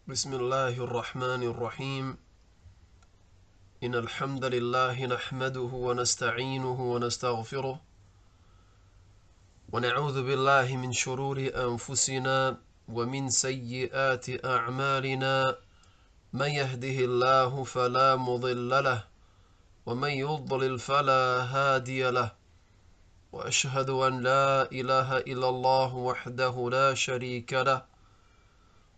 بسم الله الرحمن الرحيم إن الحمد لله نحمده ونستعينه ونستغفره ونعوذ بالله من شرور أنفسنا ومن سيئات أعمالنا من يهده الله فلا مضل له ومن يضلل فلا هادي له وأشهد أن لا إله إلا الله وحده لا شريك له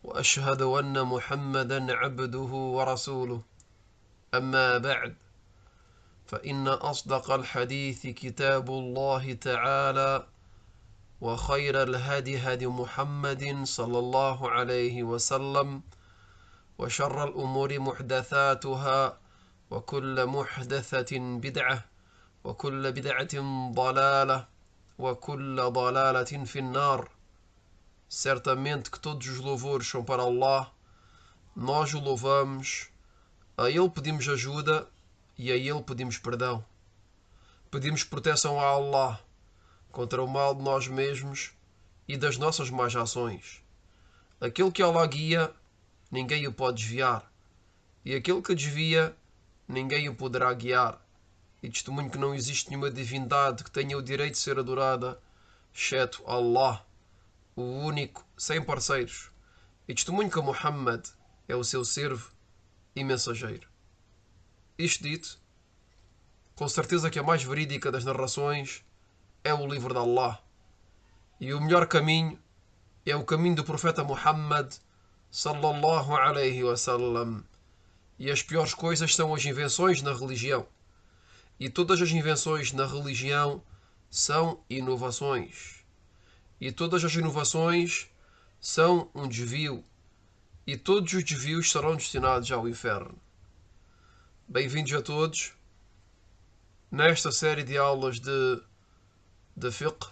وأشهد أن محمدا عبده ورسوله أما بعد فإن أصدق الحديث كتاب الله تعالى وخير الهدي هدي محمد صلى الله عليه وسلم وشر الأمور محدثاتها وكل محدثة بدعة وكل بدعة ضلالة وكل ضلالة في النار. Certamente que todos os louvores são para Allah, nós o louvamos, a Ele pedimos ajuda e a Ele pedimos perdão. Pedimos proteção a Allah contra o mal de nós mesmos e das nossas más ações. Aquele que Allah guia, ninguém o pode desviar, e aquele que desvia, ninguém o poderá guiar. E testemunho que não existe nenhuma divindade que tenha o direito de ser adorada, exceto Allah, o único, sem parceiros. E testemunho que Muhammad é o seu servo e mensageiro. Isto dito, com certeza que a mais verídica das narrações é o livro de Allah. E o melhor caminho é o caminho do profeta Muhammad sallallahu alaihi wasallam. E as piores coisas são as invenções na religião. E todas as invenções na religião são inovações. E todas as inovações são um desvio. E todos os desvios serão destinados ao inferno. Bem-vindos a todos nesta série de aulas de fiqh,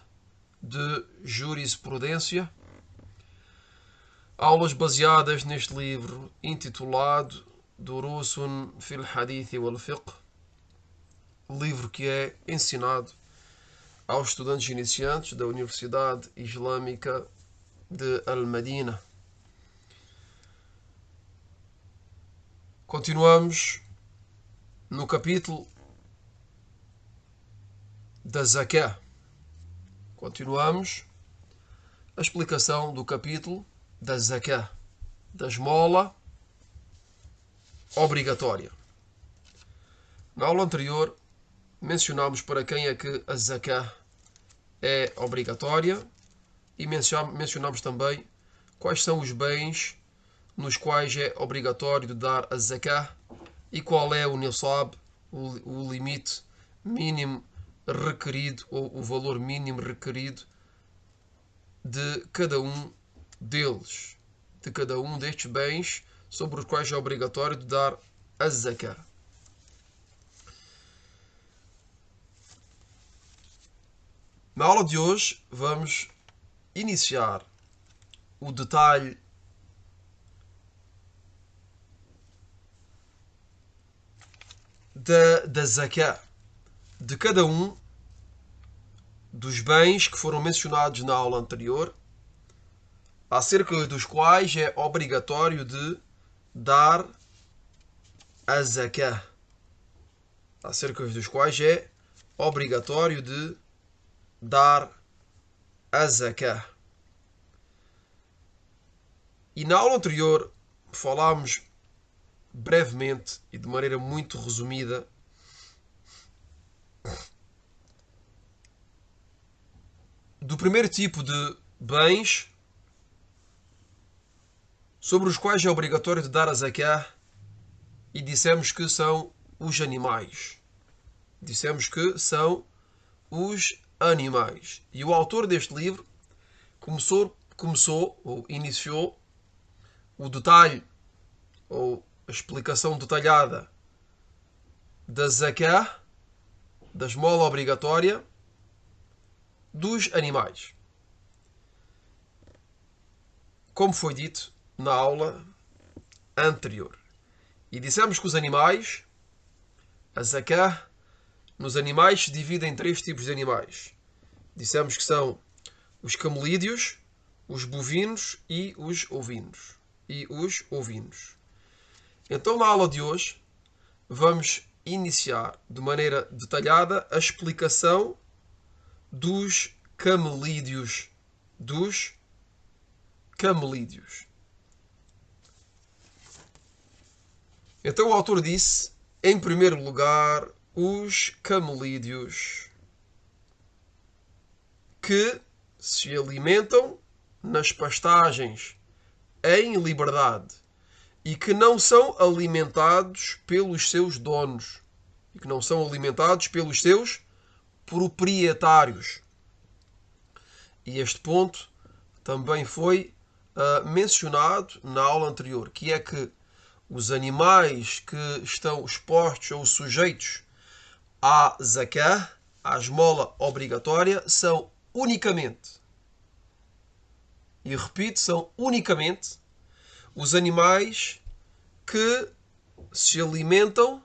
de jurisprudência. Aulas baseadas neste livro intitulado Durusun fil Hadith wal Fiqh. Livro que é ensinado aos estudantes iniciantes da Universidade Islâmica de Al-Madina. Continuamos no capítulo da Zakah. Continuamos a explicação do capítulo da Zakah, da esmola obrigatória. Na aula anterior mencionámos para quem é que a Zakah é obrigatória e mencionámos também quais são os bens nos quais é obrigatório de dar a Zakah e qual é o nisab, o limite mínimo requerido ou o valor mínimo requerido de cada um deles, de cada um destes bens sobre os quais é obrigatório de dar a Zakah. Na aula de hoje vamos iniciar o detalhe da Zakah, de cada um dos bens que foram mencionados na aula anterior, acerca dos quais é obrigatório de dar a Zakah. Acerca dos quais é obrigatório de dar a Zakah. E na aula anterior falámos brevemente e de maneira muito resumida do primeiro tipo de bens sobre os quais é obrigatório de dar a Zakah e dissemos que são os animais. Dissemos que são os animais. E o autor deste livro começou ou iniciou o detalhe ou a explicação detalhada da Zakah, da esmola obrigatória dos animais. Como foi dito na aula anterior. E dissemos que os animais, a Zakah, nos animais se divide em três tipos de animais. Dissemos que são os camelídeos, os bovinos e os ovinos. e os ovinos. Então, na aula de hoje, vamos iniciar de maneira detalhada a explicação dos camelídeos. Então, o autor disse, em primeiro lugar, os camelídeos que se alimentam nas pastagens em liberdade e que não são alimentados pelos seus donos e que não são alimentados pelos seus proprietários. E este ponto também foi mencionado na aula anterior, que é que os animais que estão expostos ou sujeitos à zakah, à esmola obrigatória, são unicamente, e repito, são unicamente os animais que se alimentam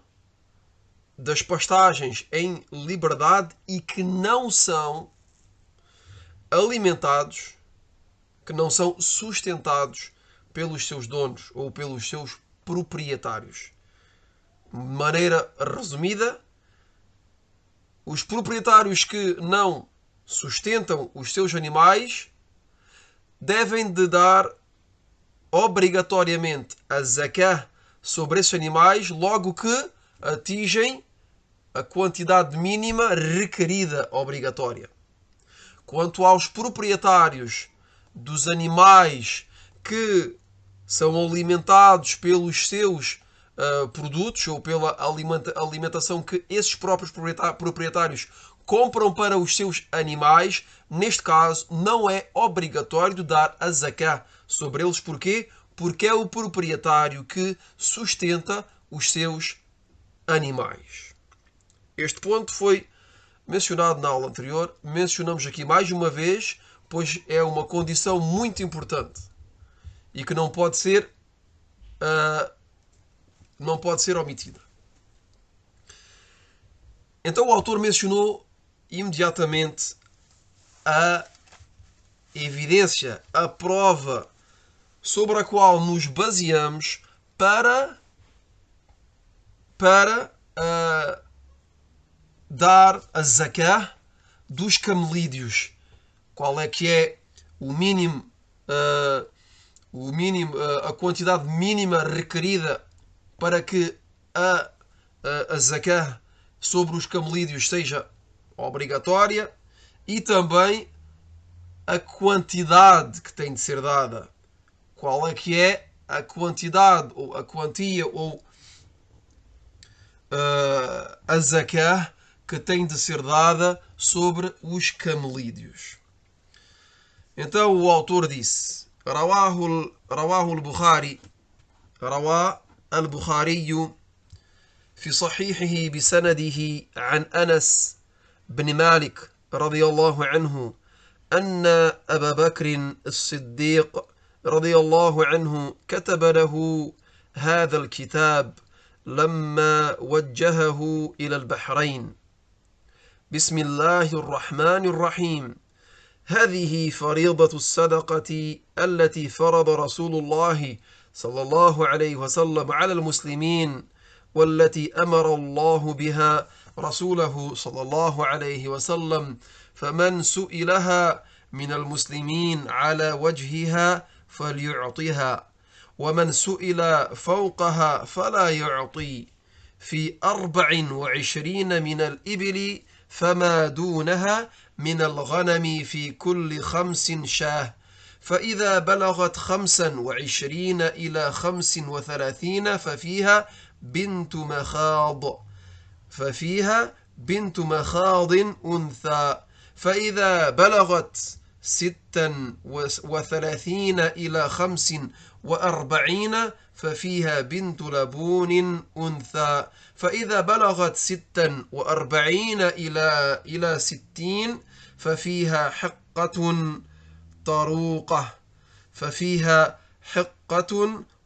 das pastagens em liberdade e que não são alimentados, que não são sustentados pelos seus donos ou pelos seus proprietários. De maneira resumida, os proprietários que não sustentam os seus animais devem de dar obrigatoriamente a zakah sobre esses animais logo que atingem a quantidade mínima requerida obrigatória. Quanto aos proprietários dos animais que são alimentados pelos seus produtos ou pela alimentação que esses próprios proprietários compram para os seus animais, neste caso não é obrigatório de dar a zakah sobre eles. Porquê? Porque é o proprietário que sustenta os seus animais. Este ponto foi mencionado na aula anterior, mencionamos aqui mais uma vez, pois é uma condição muito importante e que não pode ser omitida. Então o autor mencionou imediatamente a evidência, a prova sobre a qual nos baseamos para dar a zakah dos camelídeos. Qual é que é o mínimo, a quantidade mínima requerida para que a zakah sobre os camelídeos seja obrigatória, e também a quantidade que tem de ser dada. Qual é que é a quantidade ou a quantia ou a zakah que tem de ser dada sobre os camelídeos. Então o autor disse: رواه البخاري في صحيحه بسنده عن أنس بن مالك رضي الله عنه أن أبا بكر الصديق رضي الله عنه كتب له هذا الكتاب لما وجهه إلى البحرين: بسم الله الرحمن الرحيم، هذه فريضة الصدقة التي فرض رسول الله صلى الله عليه وسلم على المسلمين، والتي أمر الله بها رسوله صلى الله عليه وسلم، فمن سئلها من المسلمين على وجهها فليعطها، ومن سئل فوقها فلا يعطي، في 24 من الإبل فما دونها من الغنم في كل 5 شاه، فإذا بلغت 25 إلى 35 ففيها بنت مخاض أنثى، فإذا بلغت 36 إلى 45 ففيها بنت لبون أنثى، فإذا بلغت 46 إلى 60 ففيها حقة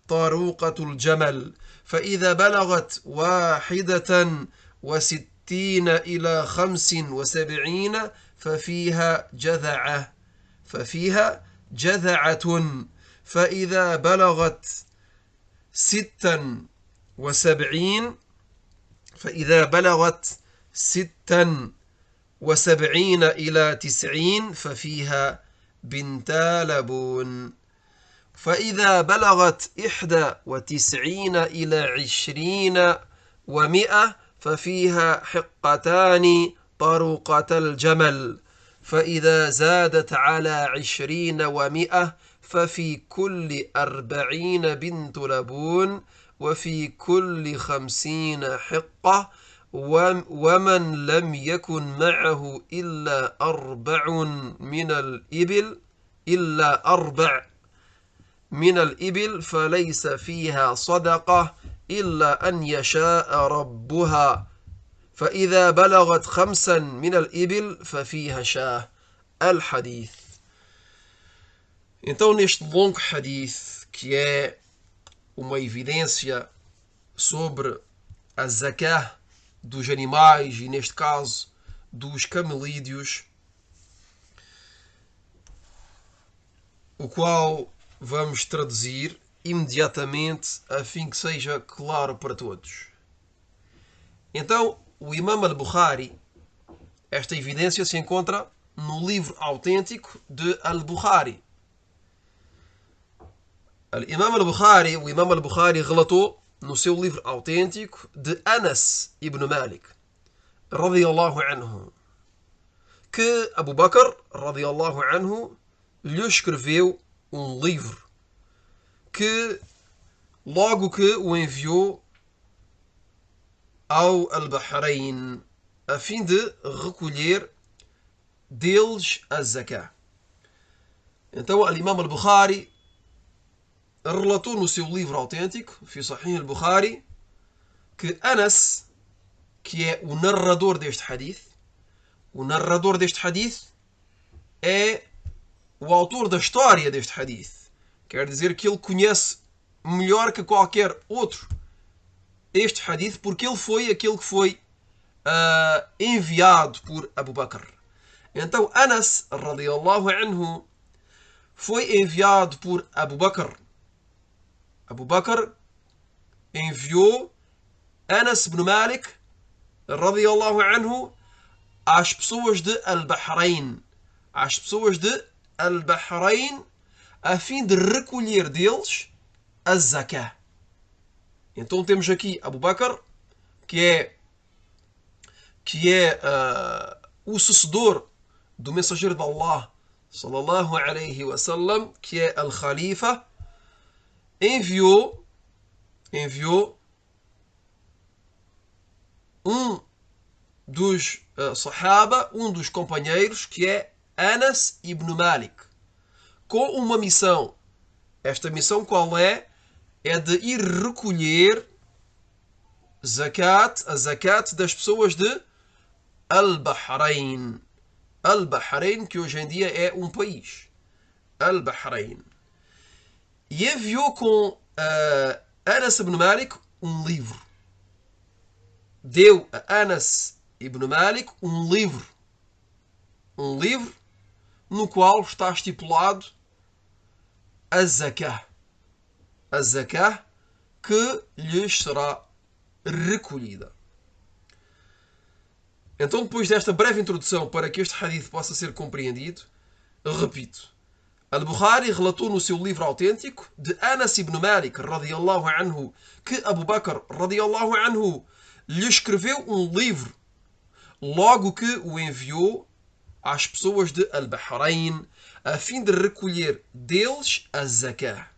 طروقة الجمل، فإذا بلغت 61 إلى 75 ففيها جذعة، فإذا بلغت 76 إلى 90 ففيها بنتا لبون. فإذا بلغت 91 إلى 20 و100 ففيها حقتان طرقة الجمل. فإذا زادت على 20 و100 ففي كل 40 بنت لبون وفي كل 50 حقة. ومن لم يكن معه إلا أربع من الإبل فليس فيها صدقة إلا أن يشاء ربها. فإذا بلغت 5 من الإبل ففيها شاه. الحديث. Então, neste longo hadith, que é uma evidência sobre a zakah dos animais e, neste caso, dos camelídeos, o qual vamos traduzir imediatamente a fim que seja claro para todos. Então, o Imam al-Bukhari, esta evidência se encontra no livro autêntico de al-Bukhari. O Imam al-Bukhari relatou no seu livro autêntico de Anas ibn Malik, radiyallahu anhu, que Abu Bakr, radiyallahu anhu, lhe escreveu um livro que, logo que o enviou ao Al-Bahrein, a fim de recolher deles a zakah. Então, al-Imam al-Bukhari relatou no seu livro autêntico, fi Sahih al-Bukhari, que Anas, que é o narrador deste hadith é o autor da história deste hadith. Quer dizer que ele conhece melhor que qualquer outro este hadith, porque ele foi aquele que foi enviado por Abu Bakr. Então Anas, radiyallahu anhu, foi enviado por Abu Bakr. Abu Bakr enviou Anas ibn Malik, radiyallahu anhu, às pessoas de Al-Bahrein, a fim de recolher deles a zakah. Então temos aqui Abu Bakr, que é o sucessor do mensageiro de Allah, sallallahu alayhi wa sallam, que é Al-Khalifa, enviou um dos Sahaba, um dos companheiros, que é Anas ibn Malik, com uma missão. Esta missão qual é? É de ir recolher a zakat das pessoas de Al-Bahrein. Al-Bahrein, que hoje em dia é um país. Al-Bahrein. E enviou com Anas ibn Malik um livro. Deu a Anas ibn Malik um livro no qual está estipulado a zakah que lhes será recolhida. Então, depois desta breve introdução para que este hadith possa ser compreendido, repito, Al-Bukhari relatou no seu livro autêntico de Anas ibn Malik, radiyallahu anhu, que Abu Bakr, radiyallahu anhu, lhe escreveu um livro logo que o enviou às pessoas de Al-Bahrein, a fim de recolher deles a zakah.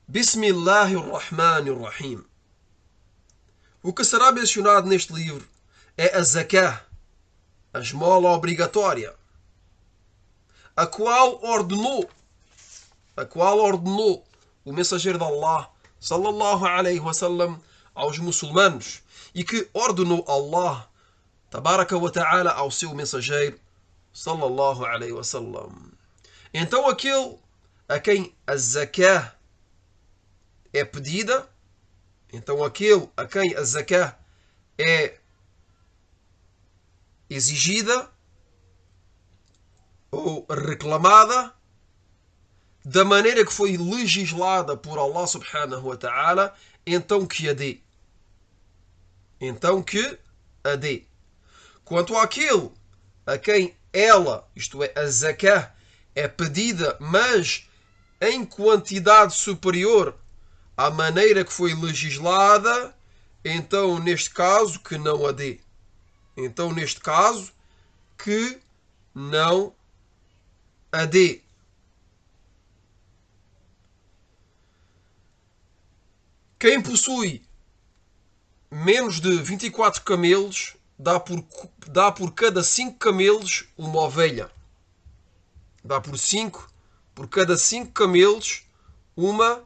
Bismillahirrahmanirrahim. O que será mencionado neste livro é a zakah, a esmola obrigatória, a qual ordenou o mensageiro de Allah, sallallahu alayhi wa sallam, aos muçulmanos, e que ordenou Allah, tabaraka wa ta'ala, ao seu mensageiro, sallallahu alayhi wa sallam. Então aquele a quem a zakah é pedida, é exigida ou reclamada da maneira que foi legislada por Allah subhanahu wa ta'ala, então que a dê. Então que a dê. Quanto àquele a quem ela, isto é, a zakah, é pedida, mas em quantidade superior à maneira que foi legislada, então neste caso que não a dê. Então neste caso que não a dê. Quem possui menos de 24 camelos dá por cada 5 camelos uma ovelha. Dá por cada 5 camelos uma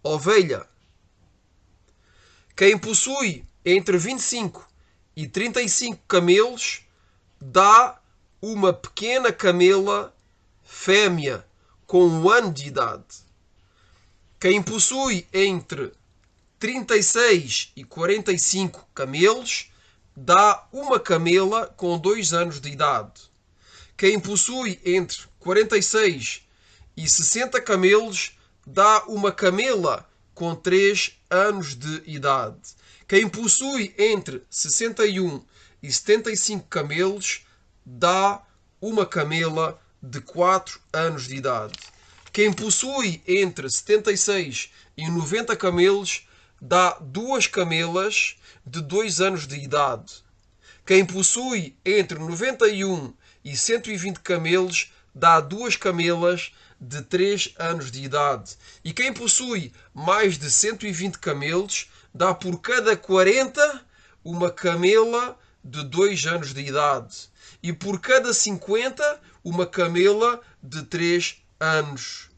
ovelha. Quem possui entre 25 e 35 camelos dá uma pequena camela fêmea com 1 ano de idade. Quem possui entre 36 e 45 camelos dá uma camela com 2 anos de idade. Quem possui entre 46 e 60 camelos dá uma camela com 3 anos de idade. Quem possui entre 61 e 75 camelos dá uma camela de 4 anos de idade. Quem possui entre 76 e 90 camelos dá 2 camelas de 2 anos de idade. Quem possui entre 91 e 120 camelos dá 2 camelas de 3 anos de idade. E quem possui mais de 120 camelos dá por cada 40 uma camela de 2 anos de idade. E por cada 50 uma camela de 3 anos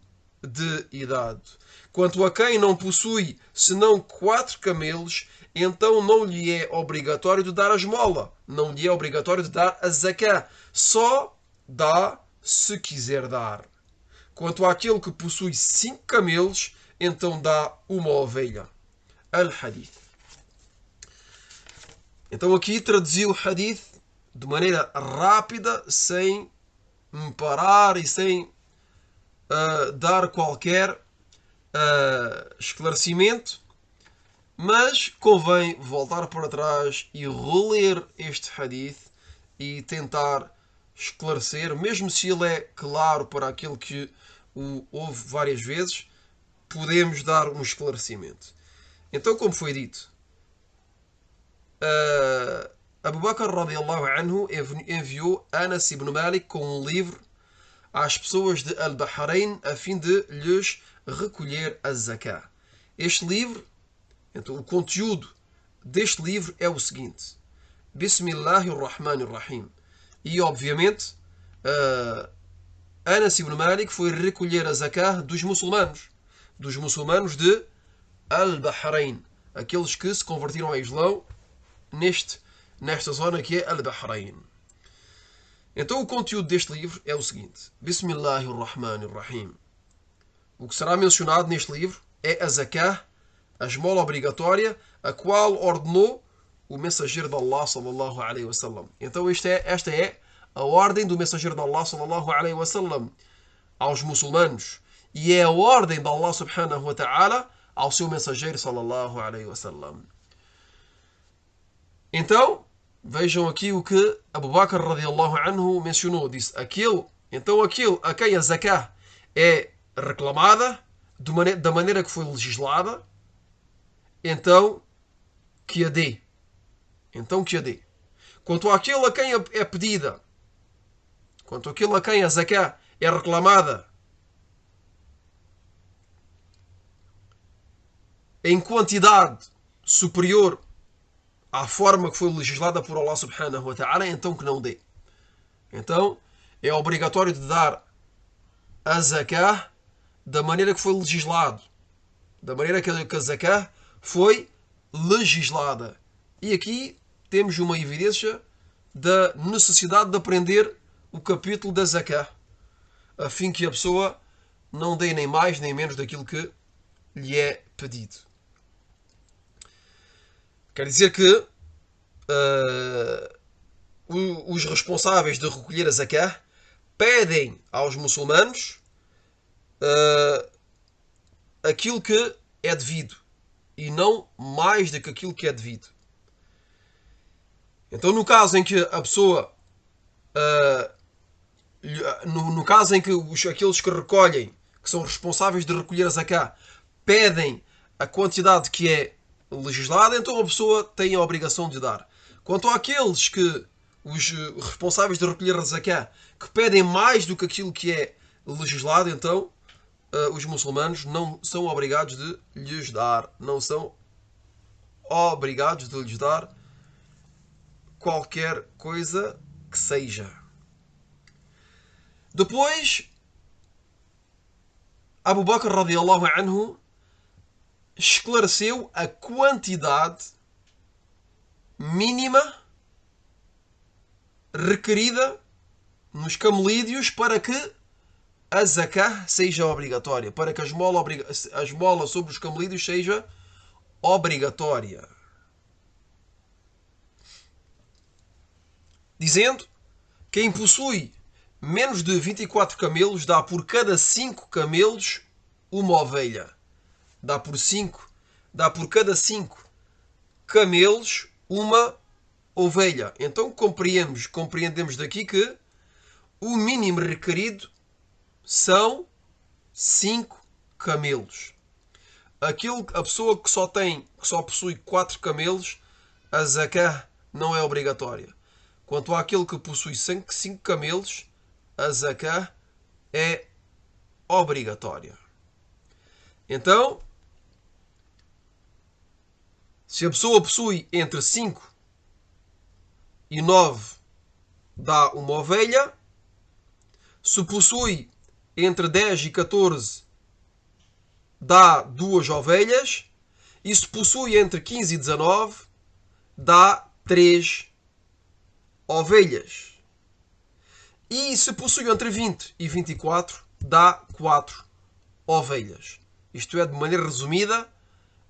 de idade. Quanto a quem não possui senão 4 camelos, então não lhe é obrigatório de dar a esmola. Não lhe é obrigatório de dar a zakah. Só dá se quiser dar. Quanto àquele que possui 5 camelos, então dá uma ovelha. Al-Hadith. Então aqui traduzi o Hadith de maneira rápida, sem me parar e sem dar qualquer esclarecimento, mas convém voltar para trás e reler este Hadith e tentar esclarecer, mesmo se ele é claro para aquele que o ouve várias vezes, podemos dar um esclarecimento. Então, como foi dito, Abu Bakr radiyallahu anhu enviou Anas ibn Malik com um livro às pessoas de Al-Bahrain a fim de lhes recolher a zakah. Este livro, então o conteúdo deste livro é o seguinte: Bismillahirrahmanirrahim. E obviamente Anas ibn Malik foi recolher a zakah dos muçulmanos de Al-Bahrain, aqueles que se converteram ao Islão nesta zona que é Al-Bahrain. Então o conteúdo deste livro é o seguinte: Bismillahirrahmanirrahim. O que será mencionado neste livro é a zakah, a esmola obrigatória, a qual ordenou o mensageiro de Allah sallallahu alaihi wasallam. Então esta é a ordem do mensageiro de Allah sallallahu alaihi wasallam aos muçulmanos, e é a ordem de Allah subhanahu wa ta'ala ao seu mensageiro sallallahu alaihi wasallam. Então, vejam aqui o que Abu Bakr radiyallahu anhu mencionou. Disse, aquele a quem a zakah é reclamada da maneira que foi legislada, então que a dê. Quanto àquele a quem é pedida, quanto àquele a quem a zakah é reclamada em quantidade superior à forma que foi legislada por Allah subhanahu wa ta'ala, então que não dê. Então é obrigatório de dar a zakah da maneira que foi legislado, da maneira que a zakah foi legislada. E aqui temos uma evidência da necessidade de aprender o capítulo da zakah, a fim que a pessoa não dê nem mais nem menos daquilo que lhe é pedido. Quer dizer que os responsáveis de recolher a zakah pedem aos muçulmanos aquilo que é devido e não mais do que aquilo que é devido. Então, no caso em que a pessoa, no caso em que aqueles que recolhem, que são responsáveis de recolher a zakah, pedem a quantidade que é legislada, então a pessoa tem a obrigação de dar. Quanto àqueles que, os responsáveis de recolher a zakah, que pedem mais do que aquilo que é legislado, então os muçulmanos não são obrigados de lhes dar. Não são obrigados de lhes dar qualquer coisa que seja. Depois, Abu Bakr radiyallahu anhu esclareceu a quantidade mínima requerida nos camelídeos para que a zakah seja obrigatória, para que a esmola sobre os camelídeos seja obrigatória. Dizendo, quem possui menos de 24 camelos dá por cada 5 camelos uma ovelha. Dá por cada 5 camelos uma ovelha. Então compreendemos daqui que o mínimo requerido são 5 camelos. A pessoa que só possui 4 camelos, a zakah não é obrigatória. Quanto àquele que possui 5 camelos, a zakah é obrigatória. Então, se a pessoa possui entre 5 e 9, dá uma ovelha. Se possui entre 10 e 14, dá 2 ovelhas. E se possui entre 15 e 19, dá 3 ovelhas. E se possui entre 20 e 24, dá 4 ovelhas. Isto é, de maneira resumida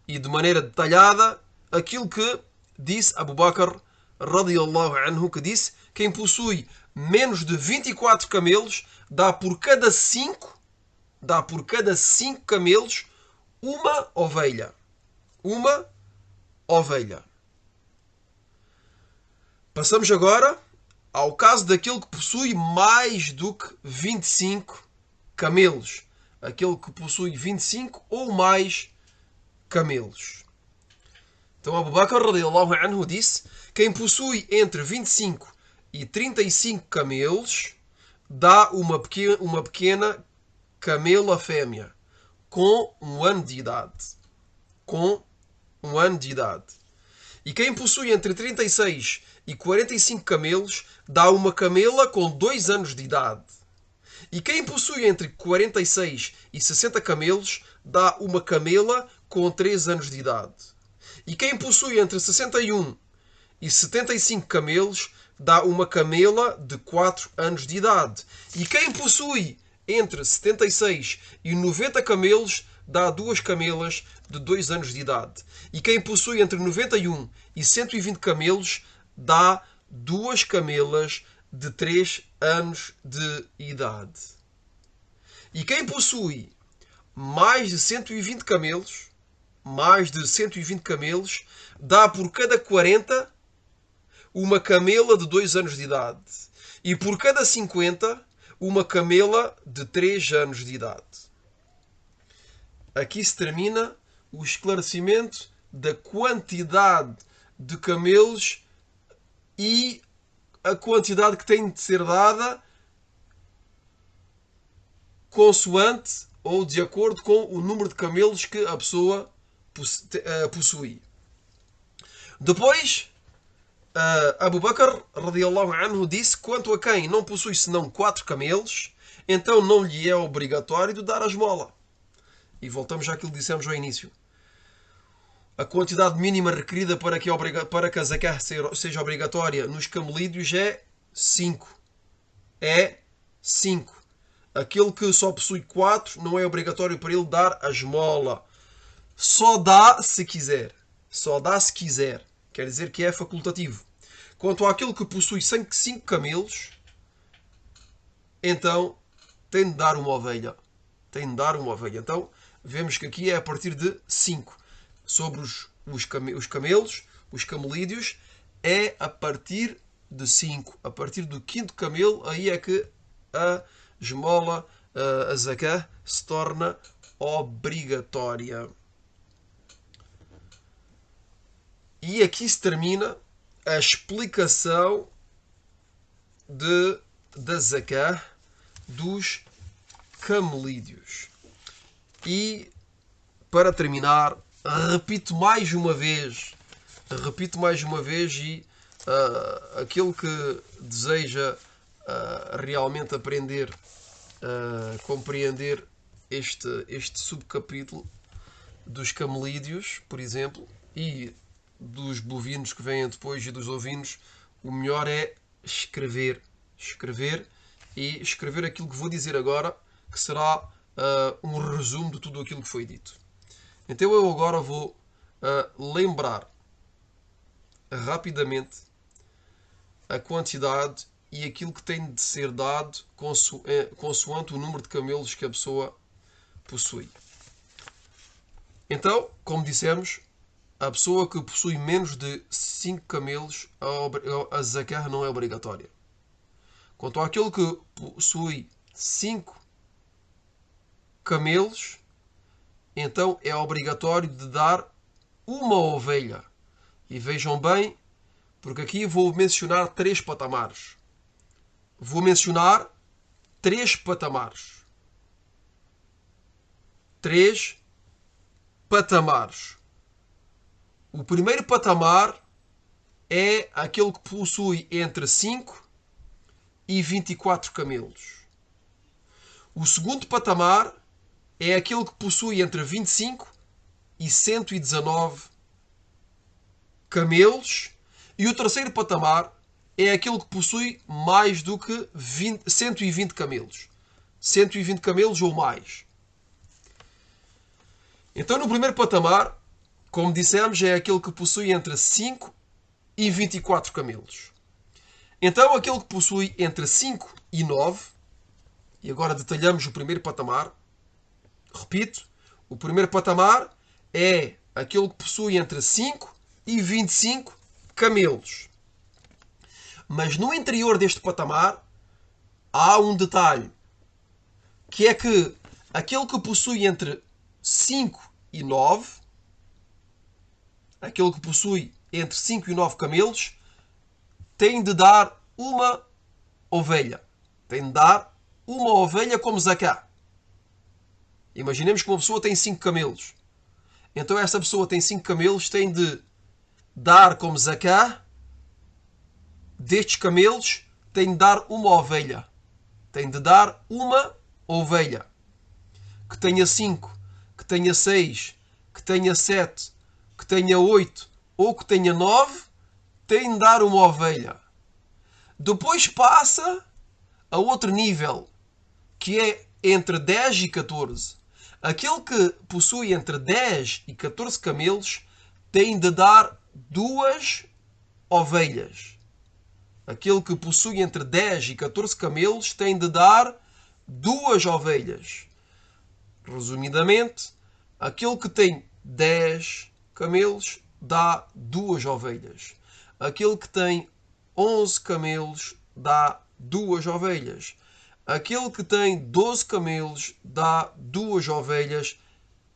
e de maneira detalhada, aquilo que disse Abu Bakr radiyallahu anhu, que disse, quem possui menos de 24 camelos dá por cada 5 camelos uma ovelha. Uma ovelha. Passamos agora ao caso daquele que possui mais do que 25 camelos. Aquele que possui 25 ou mais camelos. Então Abu Bakr radiyallahu anhu disse, quem possui entre 25 e 35 camelos dá uma pequena camela fêmea com 1 ano de idade. Com 1 ano de idade. E quem possui entre 36 e 45 camelos dá uma camela com 2 anos de idade. E quem possui entre 46 e 60 camelos dá uma camela com 3 anos de idade. E quem possui entre 61 e 75 camelos dá uma camela de 4 anos de idade. E quem possui entre 76 e 90 camelos dá 2 camelas de 2 anos de idade. E quem possui entre 91 e 120 camelos dá 2 camelas de 3 anos de idade. E quem possui mais de 120 camelos, dá por cada 40 uma camela de 2 anos de idade. E por cada 50, uma camela de 3 anos de idade. Aqui se termina o esclarecimento da quantidade de camelos e a quantidade que tem de ser dada consoante ou de acordo com o número de camelos que a pessoa possui. Depois, Abu Bakr radiyallahu anhu disse, quanto a quem não possui senão 4 camelos, então não lhe é obrigatório de dar a esmola. E voltamos àquilo que dissemos ao início. A quantidade mínima requerida para que a zakah seja obrigatória nos camelídeos é 5. É 5. Aquele que só possui 4 não é obrigatório para ele dar a esmola. Só dá se quiser. Só dá se quiser. Quer dizer que é facultativo. Quanto àquele que possui 5 camelos, então tem de dar uma ovelha. Tem de dar uma ovelha. Então, vemos que aqui é a partir de 5. Sobre os camelos, os camelídeos, é a partir de 5. A partir do 5º camelo, aí é que a esmola, a zakah, se torna obrigatória. E aqui se termina a explicação da zakah dos camelídeos. E, para terminar, repito mais uma vez e aquele que deseja realmente aprender a compreender este subcapítulo dos camelídeos, por exemplo, e dos bovinos que vêm depois e dos ovinos, o melhor é escrever e escrever aquilo que vou dizer agora, que será um resumo de tudo aquilo que foi dito. Então eu agora vou lembrar rapidamente a quantidade e aquilo que tem de ser dado consoante o número de camelos que a pessoa possui. Então, como dissemos, a pessoa que possui menos de 5 camelos, a zakah não é obrigatória. Quanto àquele que possui 5 camelos, então é obrigatório de dar uma ovelha. E vejam bem, porque aqui vou mencionar 3 patamares. Vou mencionar 3 patamares. 3 patamares. O primeiro patamar é aquele que possui entre 5 e 24 camelos. O segundo patamar é aquele que possui entre 25 e 119 camelos. E o terceiro patamar é aquele que possui mais do que 120 camelos. 120 camelos ou mais. Então, no primeiro patamar, como dissemos, é aquele que possui entre 5 e 24 camelos. Então, aquele que possui entre 5 e 9, e agora detalhamos o primeiro patamar. Repito, o primeiro patamar é aquele que possui entre 5 e 25 camelos. Mas no interior deste patamar há um detalhe, que é que aquele que possui entre 5 e 9, aquele que possui entre 5 e 9 camelos, tem de dar uma ovelha. Tem de dar uma ovelha como zakah. Imaginemos que uma pessoa tem 5 camelos. Então essa pessoa tem 5 camelos, tem de dar como zakah, destes camelos, tem de dar uma ovelha. Tem de dar uma ovelha. Que tenha 5, que tenha 6, que tenha 7, que tenha 8 ou que tenha 9, tem de dar uma ovelha. Depois passa a outro nível, que é entre 10 e 14. Aquele que possui entre 10 e 14 camelos tem de dar 2 ovelhas. Aquele que possui entre 10 e 14 camelos tem de dar 2 ovelhas. Resumidamente, aquele que tem 10 camelos dá 2 ovelhas. Aquele que tem 11 camelos dá 2 ovelhas. Aquele que tem 12 camelos dá 2 ovelhas.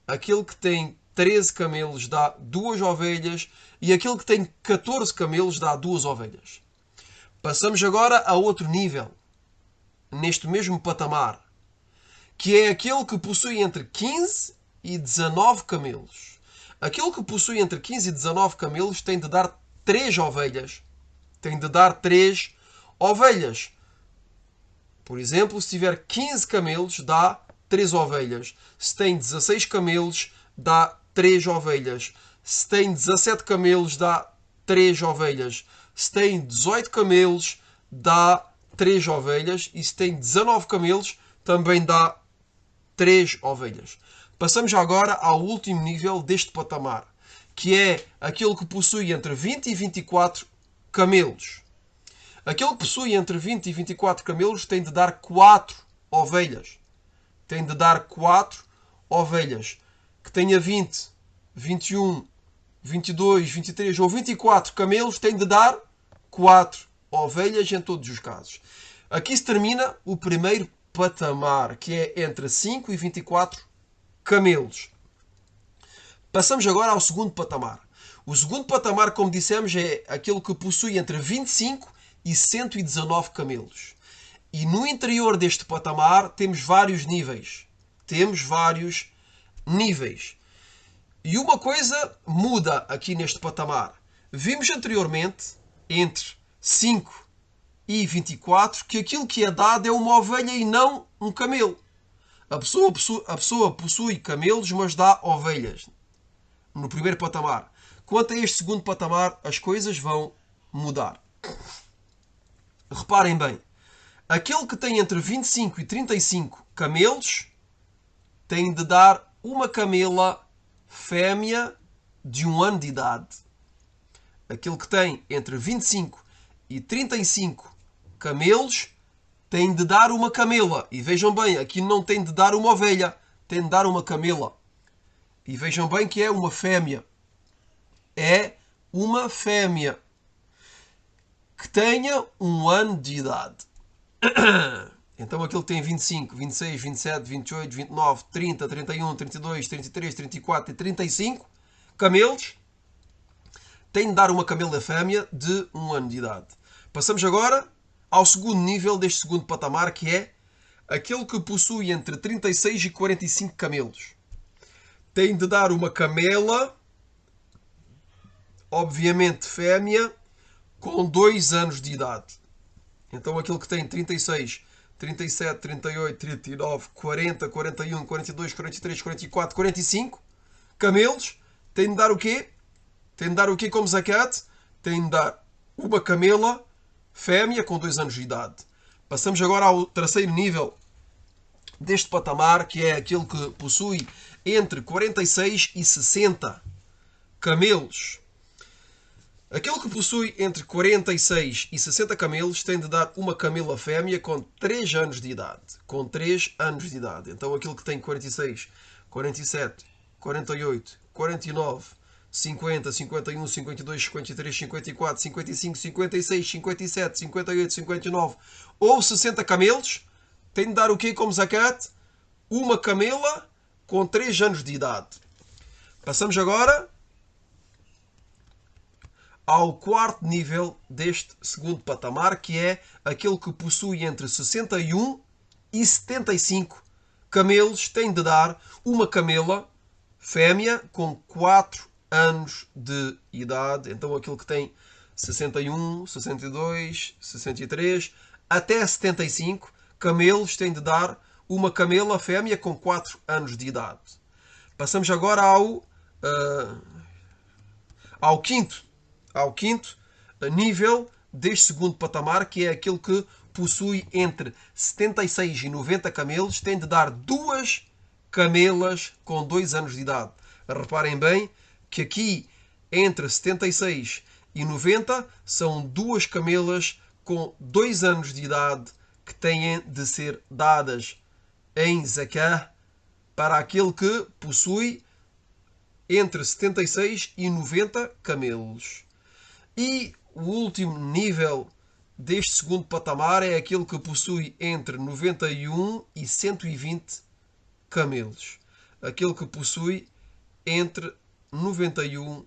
Aquele que tem 13 camelos dá 2 ovelhas. E aquele que tem 14 camelos dá 2 ovelhas. Passamos agora a outro nível, neste mesmo patamar, que é aquele que possui entre 15 e 19 camelos. Aquele que possui entre 15 e 19 camelos tem de dar 3 ovelhas. Tem de dar 3 ovelhas. Por exemplo, se tiver 15 camelos, dá 3 ovelhas. Se tem 16 camelos, dá 3 ovelhas. Se tem 17 camelos, dá 3 ovelhas. Se tem 18 camelos, dá 3 ovelhas. E se tem 19 camelos, também dá 3 ovelhas. Passamos agora ao último nível deste patamar, que é aquele que possui entre 20 e 24 camelos. Aquele que possui entre 20 e 24 camelos tem de dar 4 ovelhas. Tem de dar 4 ovelhas. Que tenha 20, 21, 22, 23 ou 24 camelos tem de dar 4 ovelhas em todos os casos. Aqui se termina o primeiro patamar, que é entre 5 e 24 camelos. Passamos agora ao segundo patamar. O segundo patamar, como dissemos, é aquele que possui entre 25 e 119 camelos. E no interior deste patamar temos vários níveis. E uma coisa muda aqui neste patamar. Vimos anteriormente, entre 5 e 24, que aquilo que é dado é uma ovelha e não um camelo. A pessoa possui camelos, mas dá ovelhas. No primeiro patamar. Quanto a este segundo patamar, as coisas vão mudar. Reparem bem. Aquele que tem entre 25 e 35 camelos tem de dar uma camela fêmea de 1 ano de idade. Aquele que tem entre 25 e 35 camelos tem de dar uma camela. E vejam bem, aqui não tem de dar uma ovelha, tem de dar uma camela. E vejam bem que é uma fêmea. É uma fêmea que tenha 1 ano de idade. Então aquele que tem 25, 26, 27, 28, 29, 30, 31, 32, 33, 34 e 35 camelos tem de dar uma camela fêmea de 1 ano de idade. Passamos agora ao segundo nível deste segundo patamar, que é aquele que possui entre 36 e 45 camelos. Tem de dar uma camela, obviamente fêmea, com 2 anos de idade. Então aquele que tem 36, 37, 38, 39, 40, 41, 42, 43, 44, 45 camelos, tem de dar o quê? Tem de dar o quê como zakat? Tem de dar uma camela fêmea com 2 anos de idade. Passamos agora ao terceiro nível deste patamar, que é aquele que possui entre 46 e 60 camelos. Aquele que possui entre 46 e 60 camelos tem de dar uma camela fêmea com 3 anos de idade. Com 3 anos de idade. Então aquele que tem 46, 47, 48, 49, 50, 51, 52, 53, 54, 55, 56, 57, 58, 59 ou 60 camelos tem de dar o quê como zakat? Uma camela com 3 anos de idade. Passamos agora ao quarto nível deste segundo patamar, que é aquele que possui entre 61 e 75 camelos, tem de dar uma camela fêmea com 4 anos de idade. Então aquele que tem 61, 62, 63 até 75 camelos tem de dar uma camela fêmea com 4 anos de idade. Passamos agora ao quinto nível deste segundo patamar, que é aquele que possui entre 76 e 90 camelos, tem de dar 2 camelas com 2 anos de idade. Reparem bem que aqui entre 76 e 90 são 2 camelas com 2 anos de idade que têm de ser dadas em zakah para aquele que possui entre 76 e 90 camelos. E o último nível deste segundo patamar é aquele que possui entre 91 e 120 camelos. Aquele que possui entre 91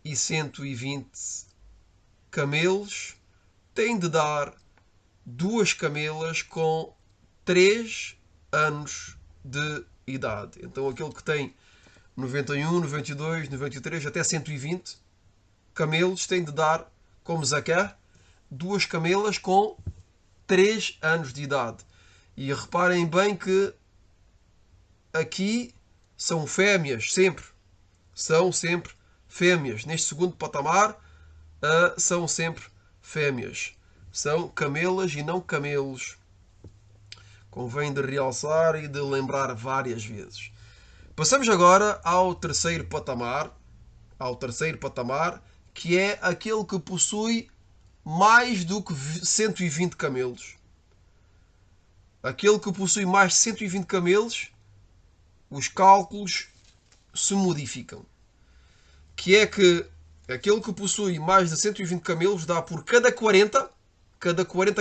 e 120 camelos tem de dar 2 camelas com 3 anos de idade. Então aquele que tem 91, 92, 93 até 120 camelos tem de dar como zakah 2 camelas com 3 anos de idade. E reparem bem que aqui são fêmeas sempre. São sempre fêmeas. Neste segundo patamar são sempre fêmeas. São camelas e não camelos. Convém de realçar e de lembrar várias vezes. Passamos agora ao terceiro patamar, que é aquele que possui mais do que 120 camelos. Aquele que possui mais de 120 camelos, os cálculos se modificam. Que é que aquele que possui mais de 120 camelos dá por cada 40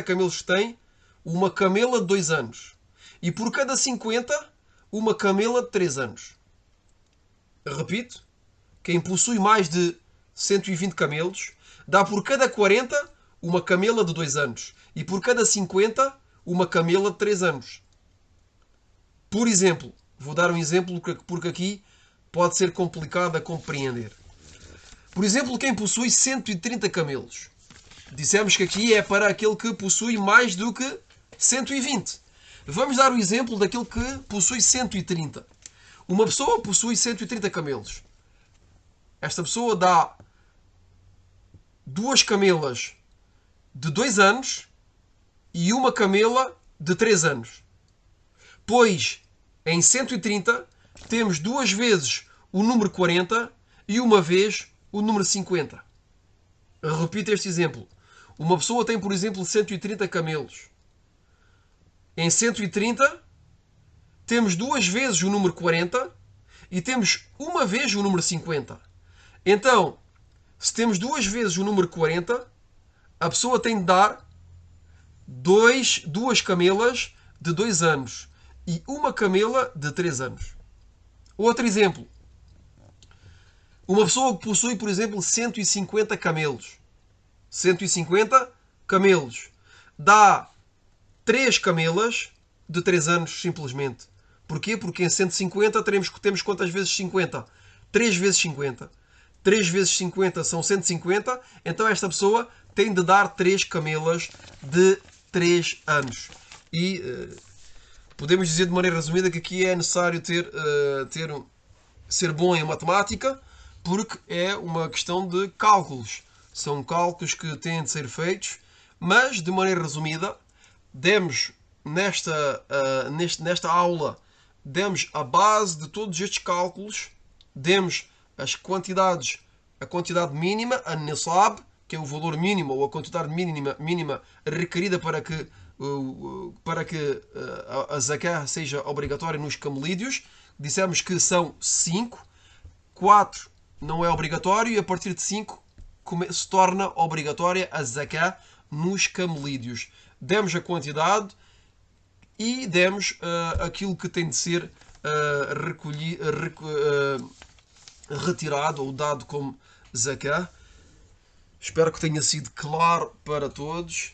camelos que tem, uma camela de 2 anos. E por cada 50, uma camela de 3 anos. Repito, quem possui mais de 120 camelos dá por cada 40 uma camela de 2 anos. E por cada 50, uma camela de 3 anos. Por exemplo, vou dar um exemplo porque aqui pode ser complicado a compreender. Por exemplo, quem possui 130 camelos. Dissemos que aqui é para aquele que possui mais do que 120. Vamos dar o exemplo daquele que possui 130. Uma pessoa possui 130 camelos. Esta pessoa dá 2 camelas de 2 anos e uma camela de 3 anos. Pois, em 130, temos 2 vezes o número 40 e uma vez o número 50. Repito este exemplo. Uma pessoa tem, por exemplo, 130 camelos. Em 130, temos 2 vezes o número 40 e temos uma vez o número 50. Então, se temos 2 vezes o número 40, a pessoa tem de dar 2 camelas de 2 anos e uma camela de 3 anos. Outro exemplo. Uma pessoa que possui, por exemplo, 150 camelos. 150 camelos. Dá 3 camelas de 3 anos, simplesmente. Porquê? Porque em 150 temos quantas vezes 50? 3 vezes 50. 3 vezes 50 são 150. Então esta pessoa tem de dar 3 camelas de 3 anos. E podemos dizer de maneira resumida que aqui é necessário ser bom em matemática, porque é uma questão de cálculos. São cálculos que têm de ser feitos, mas de maneira resumida, demos nesta aula, demos a base de todos estes cálculos, demos as quantidades, a quantidade mínima, a nisab, que é o valor mínimo ou a quantidade mínima requerida para que a zakah seja obrigatória nos camelídeos. Dissemos que são 5, 4 não é obrigatório e a partir de 5 se torna obrigatória a zakah nos camelídeos. Demos a quantidade e demos aquilo que tem de ser retirado ou dado como zakah. Espero que tenha sido claro para todos.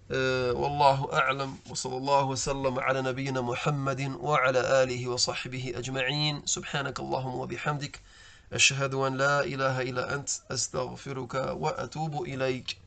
والله أعلم وصلى الله وسلم على نبينا محمد وعلى آله وصحبه أجمعين سبحانك اللهم وبحمدك أشهد أن لا إله إلا أنت أستغفرك وأتوب إليك